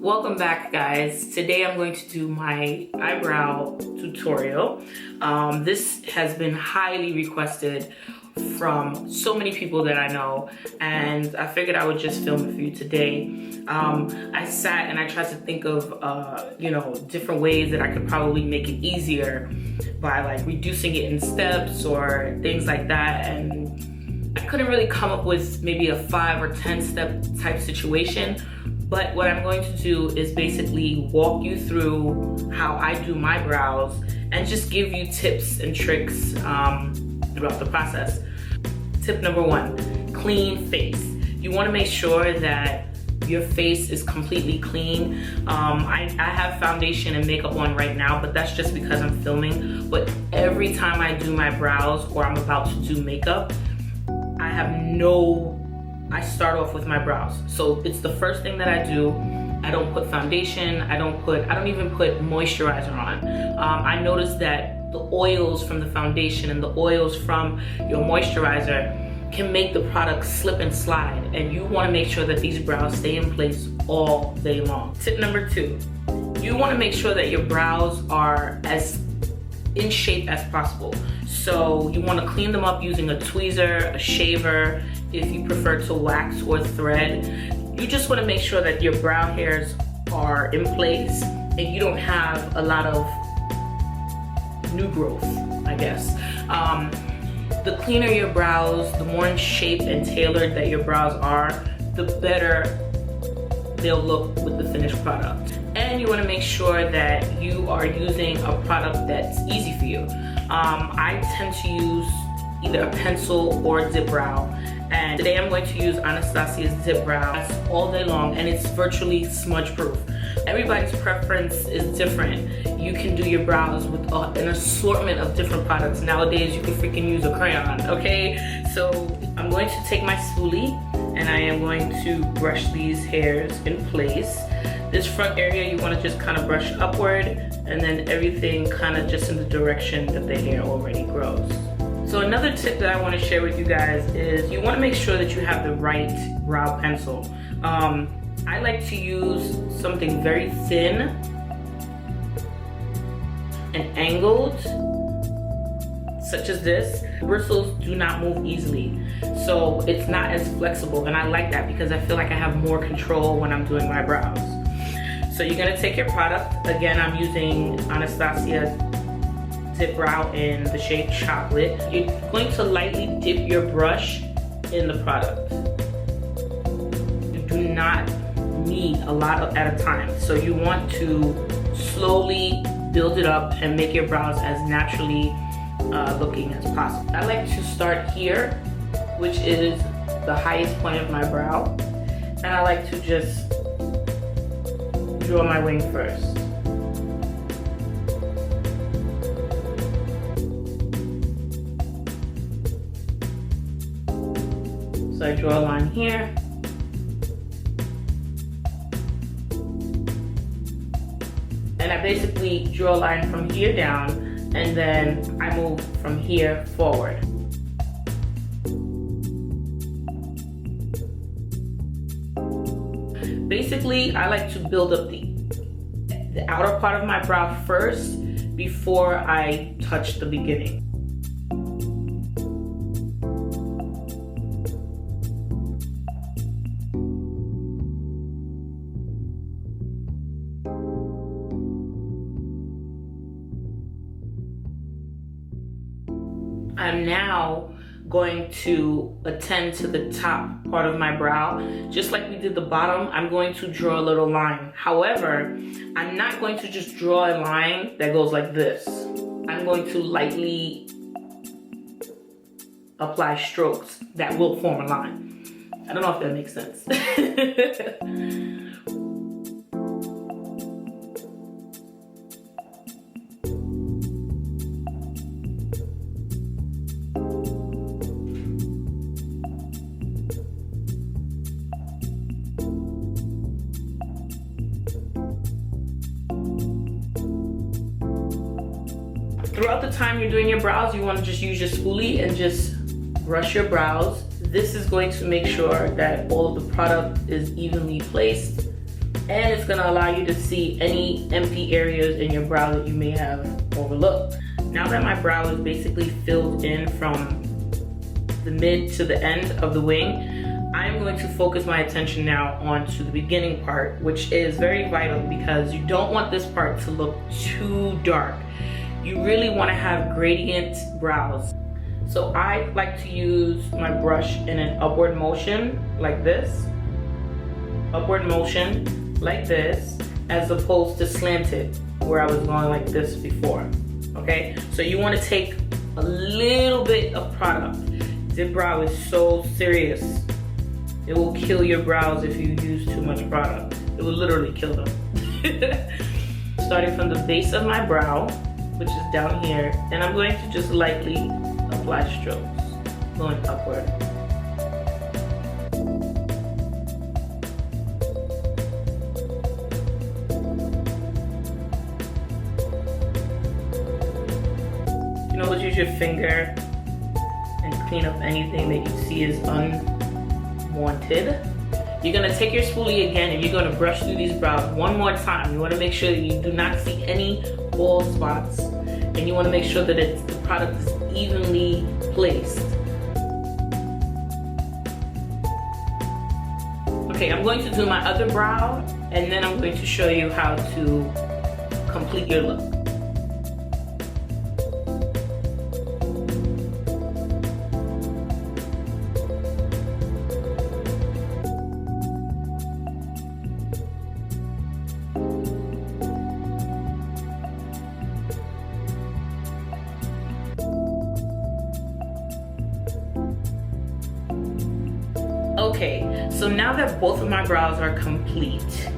Welcome back, guys. Today I'm going to do my eyebrow tutorial. This has been highly requested from so many people that I know, and I figured I would just film it for you today. I sat and I tried to think of different ways that I could probably make it easier by like reducing it in steps or things like that, and I couldn't really come up with maybe a 5 or 10 step type situation. But what I'm going to do is basically walk you through how I do my brows and just give you tips and tricks throughout the process. Tip number 1, clean face. You want to make sure that your face is completely clean. I have foundation and makeup on right now, but that's just because I'm filming. But every time I do my brows or I'm about to do makeup, I start off with my brows. So it's the first thing that I do. I don't put foundation, I don't even put moisturizer on. I noticed that the oils from the foundation and the oils from your moisturizer can make the product slip and slide, and you wanna make sure that these brows stay in place all day long. Tip number 2, you wanna make sure that your brows are as in shape as possible. So you want to clean them up using a tweezer, a shaver, if you prefer to wax or thread. You just want to make sure that your brow hairs are in place and you don't have a lot of new growth, I guess. The cleaner your brows, the more in shape and tailored that your brows are, the better they'll look with the finished product. And you want to make sure that you are using a product that's easy for you. I tend to use either a pencil or a dip brow, and today I'm going to use Anastasia's dip brow. That's all day long, and it's virtually smudge proof. Everybody's preference is different. You can do your brows with an assortment of different products. Nowadays you can freaking use a crayon, okay? So I'm going to take my spoolie and I am going to brush these hairs in place. This front area you want to just kind of brush upward, and then everything kind of just in the direction that the hair already grows. So another tip that I want to share with you guys is you want to make sure that you have the right brow pencil. I like to use something very thin and angled, such as this. Bristles do not move easily, so it's not as flexible, and I like that because I feel like I have more control when I'm doing my brows. So you're gonna take your product. Again, I'm using Anastasia Dip Brow in the shade Chocolate. You're going to lightly dip your brush in the product. You do not need a lot at a time. So you want to slowly build it up and make your brows as naturally looking as possible. I like to start here, which is the highest point of my brow. And I like to just draw my wing first. So I draw a line here. And I basically draw a line from here down, and then I move from here forward. Basically, I like to build up the outer part of my brow first before I touch the beginning. I'm now going to attend to the top part of my brow. Just like we did the bottom, I'm going to draw a little line. However, I'm not going to just draw a line that goes like this. I'm going to lightly apply strokes that will form a line. I don't know if that makes sense. Throughout the time you're doing your brows, you want to just use your spoolie and just brush your brows. This is going to make sure that all of the product is evenly placed and it's gonna allow you to see any empty areas in your brow that you may have overlooked. Now that my brow is basically filled in from the mid to the end of the wing, I'm going to focus my attention now onto the beginning part, which is very vital because you don't want this part to look too dark. You really want to have gradient brows. So I like to use my brush in an upward motion like this, upward motion like this, as opposed to slanted where I was going like this before. Okay, so you want to take a little bit of product. Dip brow is so serious. It will kill your brows if you use too much product. It will literally kill them. Starting from the base of my brow, which is down here, and I'm going to just lightly apply strokes, going upward. You can always use your finger and clean up anything that you see is unwanted. You're gonna take your spoolie again and you're gonna brush through these brows one more time. You wanna make sure that you do not see any bald spots, and you wanna make sure that the product is evenly placed. Okay, I'm going to do my other brow, and then I'm going to show you how to complete your look. Okay, so now that both of my brows are complete,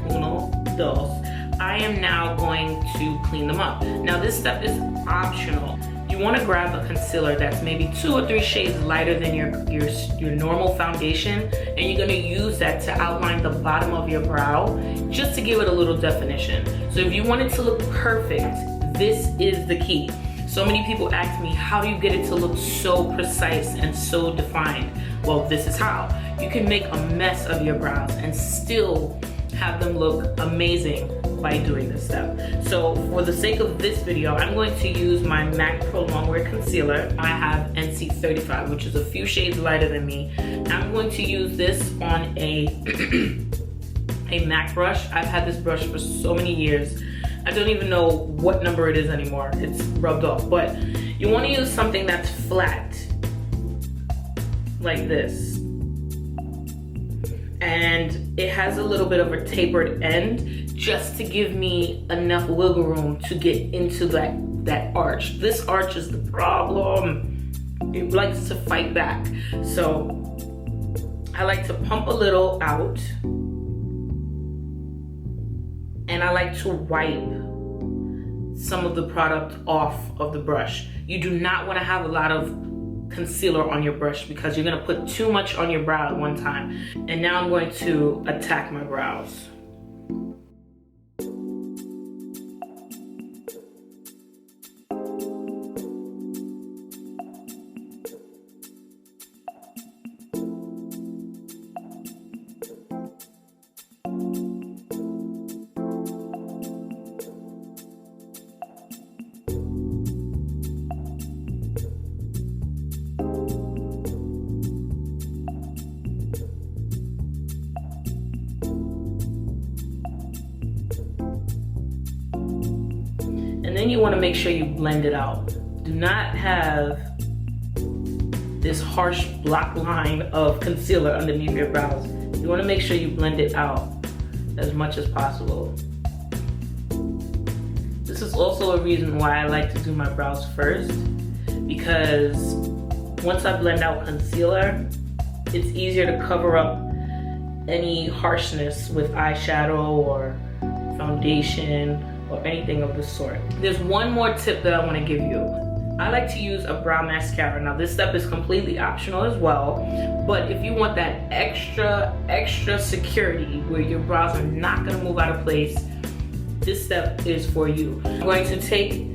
uno, dos, I am now going to clean them up. Now this step is optional. You want to grab a concealer that's maybe 2 or 3 shades lighter than your normal foundation, and you're going to use that to outline the bottom of your brow just to give it a little definition. So if you want it to look perfect, this is the key. So many people ask me, how do you get it to look so precise and so defined? Well, this is how. You can make a mess of your brows and still have them look amazing by doing this step. So for the sake of this video, I'm going to use my MAC Pro Longwear Concealer. I have NC35, which is a few shades lighter than me. I'm going to use this on a MAC brush. I've had this brush for so many years. I don't even know what number it is anymore. It's rubbed off, but you want to use something that's flat, like this. And it has a little bit of a tapered end just to give me enough wiggle room to get into that arch. This arch is the problem. It likes to fight back. So I like to pump a little out, and I like to wipe some of the product off of the brush. You do not want to have a lot of concealer on your brush because you're going to put too much on your brow at one time. And now I'm going to attack my brows. And then you want to make sure you blend it out. Do not have this harsh block line of concealer underneath your brows. You want to make sure you blend it out as much as possible. This is also a reason why I like to do my brows first, because once I blend out concealer, it's easier to cover up any harshness with eyeshadow or foundation or anything of the sort. There's one more tip that I want to give you. I like to use a brow mascara. Now this step is completely optional as well, but if you want that extra security where your brows are not going to move out of place, this step is for you. I'm going to take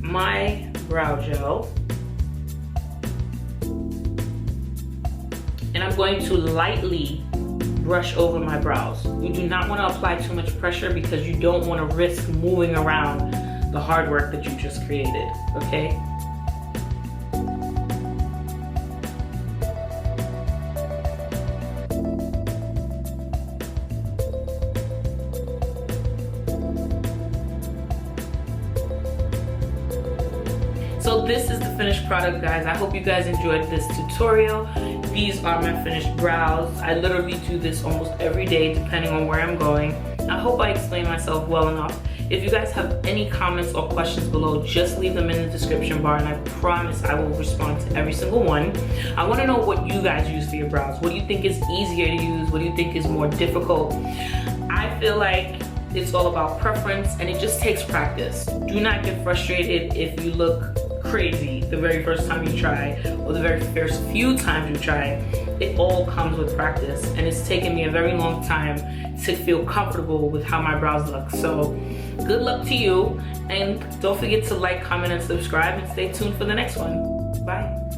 my brow gel and I'm going to lightly brush over my brows. You do not want to apply too much pressure because you don't want to risk moving around the hard work that you just created, okay? So this is the finished product, guys. I hope you guys enjoyed this tutorial. These are my finished brows. I literally do this almost every day depending on where I'm going. I hope I explained myself well enough. If you guys have any comments or questions below, just leave them in the description bar and I promise I will respond to every single one. I want to know what you guys use for your brows. What do you think is easier to use? What do you think is more difficult? I feel like it's all about preference and it just takes practice. Do not get frustrated if you look crazy the very first time you try or the very first few times you try. It all comes with practice and it's taken me a very long time to feel comfortable with how my brows look. So good luck to you, and don't forget to like, comment, and subscribe, and stay tuned for the next one. Bye.